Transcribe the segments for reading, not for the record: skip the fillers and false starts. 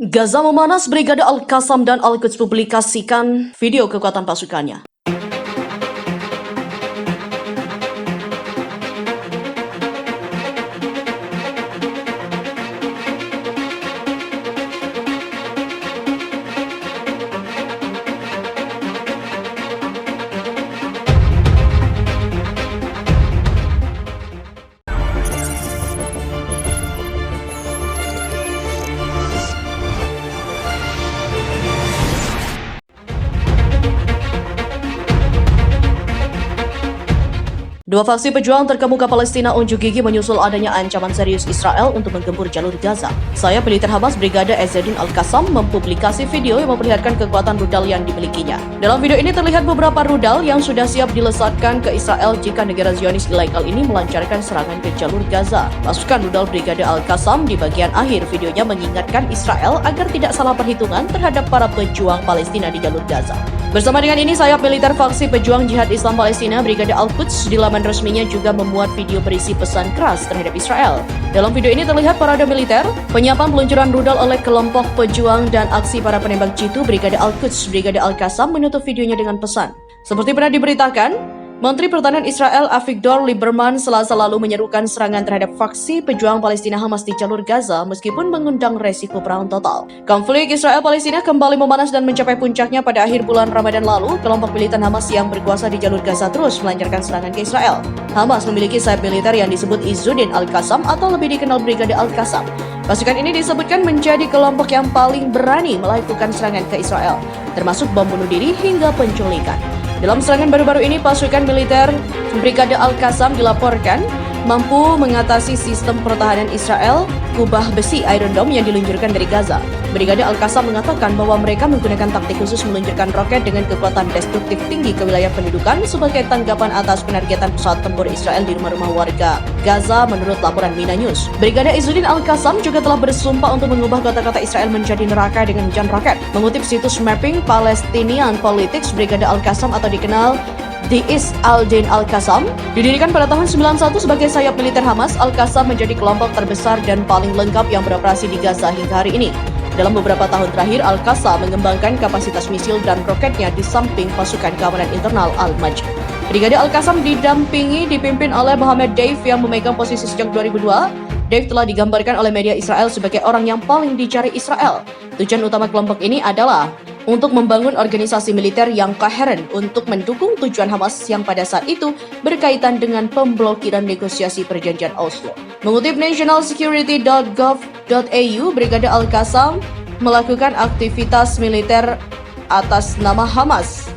Gaza memanas, Brigade Al-Qassam dan Al-Quds publikasikan video kekuatan pasukannya. Dua faksi pejuang terkemuka Palestina unjuk gigi menyusul adanya ancaman serius Israel untuk menggempur jalur Gaza. Sayap militer Hamas Brigade Izzuddin Al-Qassam mempublikasi video yang memperlihatkan kekuatan rudal yang dimilikinya. Dalam video ini terlihat beberapa rudal yang sudah siap dilesatkan ke Israel jika negara Zionis ilegal ini melancarkan serangan ke jalur Gaza. Pasukan rudal Brigade Al-Qassam di bagian akhir videonya mengingatkan Israel agar tidak salah perhitungan terhadap para pejuang Palestina di jalur Gaza. Bersama dengan ini, sayap militer faksi pejuang Jihad Islam Palestina Brigade Al-Quds di laman resminya juga memuat video berisi pesan keras terhadap Israel. Dalam video ini terlihat parade militer, penyiapan peluncuran rudal oleh kelompok pejuang dan aksi para penembak jitu Brigade Al-Quds. Brigade Al-Qassam menutup videonya dengan pesan. Seperti pernah diberitakan, Menteri Pertahanan Israel Avigdor Lieberman Selasa lalu menyerukan serangan terhadap faksi pejuang Palestina Hamas di jalur Gaza meskipun mengundang resiko perang total. Konflik Israel-Palestina kembali memanas dan mencapai puncaknya pada akhir bulan Ramadan lalu. Kelompok militan Hamas yang berkuasa di jalur Gaza terus melancarkan serangan ke Israel. Hamas memiliki sayap militer yang disebut Izzuddin Al-Qassam atau lebih dikenal Brigade Al-Qassam. Pasukan ini disebutkan menjadi kelompok yang paling berani melakukan serangan ke Israel, termasuk bom bunuh diri hingga penculikan. Dalam serangan baru-baru ini, pasukan militer Brigade Al-Qassam dilaporkan mampu mengatasi sistem pertahanan Israel kubah besi Iron Dome yang diluncurkan dari Gaza. Brigade Al-Qassam mengatakan bahwa mereka menggunakan taktik khusus meluncurkan roket dengan kekuatan destruktif tinggi ke wilayah pendudukan sebagai tanggapan atas penargetan pesawat tempur Israel di rumah-rumah warga Gaza menurut laporan Mina News. Brigade Izzuddin Al-Qassam juga telah bersumpah untuk mengubah kota-kota Israel menjadi neraka dengan hujan roket. Mengutip situs Mapping Palestinian Politics, Brigade Al-Qassam atau dikenal The East Al-Din Al-Qassam didirikan pada tahun 91 sebagai sayap militer Hamas. Al-Qassam menjadi kelompok terbesar dan paling lengkap yang beroperasi di Gaza hingga hari ini. Dalam beberapa tahun terakhir, Al-Qassam mengembangkan kapasitas misil dan roketnya di samping pasukan keamanan internal Al-Majid. Brigade Al-Qassam dipimpin oleh Mohammed Deif yang memegang posisi sejak 2002. Deif telah digambarkan oleh media Israel sebagai orang yang paling dicari Israel. Tujuan utama kelompok ini adalah untuk membangun organisasi militer yang koheren untuk mendukung tujuan Hamas yang pada saat itu berkaitan dengan pemblokiran negosiasi perjanjian Oslo. Mengutip nationalsecurity.gov.au, Brigade Al-Qassam melakukan aktivitas militer atas nama Hamas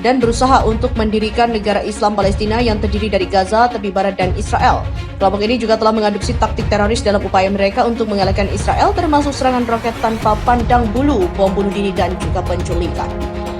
dan berusaha untuk mendirikan negara Islam Palestina yang terdiri dari Gaza, tepi barat, dan Israel. Kelompok ini juga telah mengadopsi taktik teroris dalam upaya mereka untuk mengalahkan Israel, termasuk serangan roket tanpa pandang bulu, bom bunuh diri, dan juga penculikan.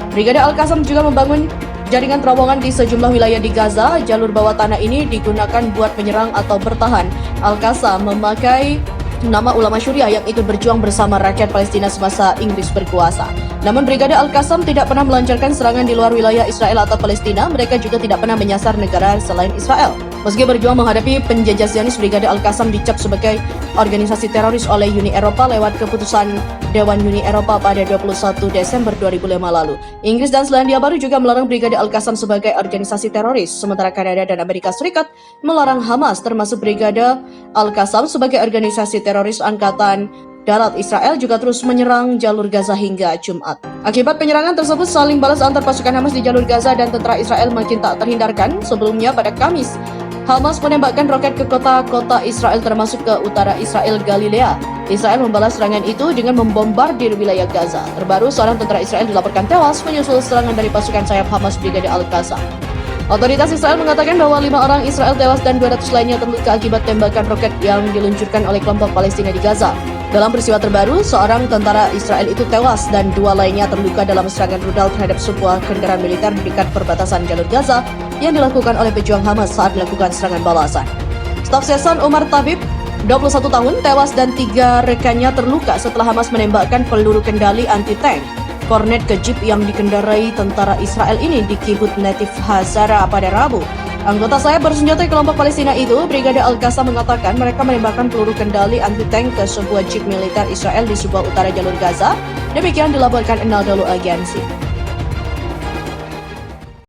Brigade Al-Qassam juga membangun jaringan terowongan di sejumlah wilayah di Gaza. Jalur bawah tanah ini digunakan buat menyerang atau bertahan. Al-Qassam memakai nama ulama Syuriah yang ikut berjuang bersama rakyat Palestina semasa Inggris berkuasa. Namun Brigade Al-Qassam tidak pernah melancarkan serangan di luar wilayah Israel atau Palestina. Mereka juga tidak pernah menyasar negara selain Israel. Meski berjuang menghadapi penjajah Zionis, Brigade Al-Qassam dicap sebagai organisasi teroris oleh Uni Eropa lewat keputusan Dewan Uni Eropa pada 21 Desember 2005 lalu. Inggris dan Selandia Baru juga melarang Brigade Al-Qassam sebagai organisasi teroris, sementara Kanada dan Amerika Serikat melarang Hamas, termasuk Brigade Al-Qassam sebagai organisasi teroris. Angkatan Darat Israel juga terus menyerang jalur Gaza hingga Jumat. Akibat penyerangan tersebut, saling balas antar pasukan Hamas di jalur Gaza dan tentara Israel makin tak terhindarkan. Sebelumnya pada Kamis, Hamas menembakkan roket ke kota-kota Israel termasuk ke utara Israel Galilea. Israel membalas serangan itu dengan membombardir wilayah Gaza. Terbaru, seorang tentara Israel dilaporkan tewas menyusul serangan dari pasukan sayap Hamas Brigade Al-Qassam. Otoritas Israel mengatakan bahwa 5 orang Israel tewas dan 200 lainnya terluka akibat tembakan roket yang diluncurkan oleh kelompok Palestina di Gaza. Dalam peristiwa terbaru, seorang tentara Israel itu tewas dan 2 lainnya terluka dalam serangan rudal terhadap sebuah kendaraan militer di dekat perbatasan jalur Gaza yang dilakukan oleh pejuang Hamas saat melakukan serangan balasan. Staf Sersan Umar Tabib, 21 tahun, tewas dan 3 rekannya terluka setelah Hamas menembakkan peluru kendali anti-tank Kornet ke jeep yang dikendarai tentara Israel ini di Kibbutz Netiv Hazara pada Rabu. Anggota sayap bersenjata kelompok Palestina itu, Brigade Al-Qassam mengatakan mereka menembakkan peluru kendali anti-tank ke sebuah jeep militer Israel di sebuah utara jalur Gaza. Demikian dilaporkan Anadolu Agency.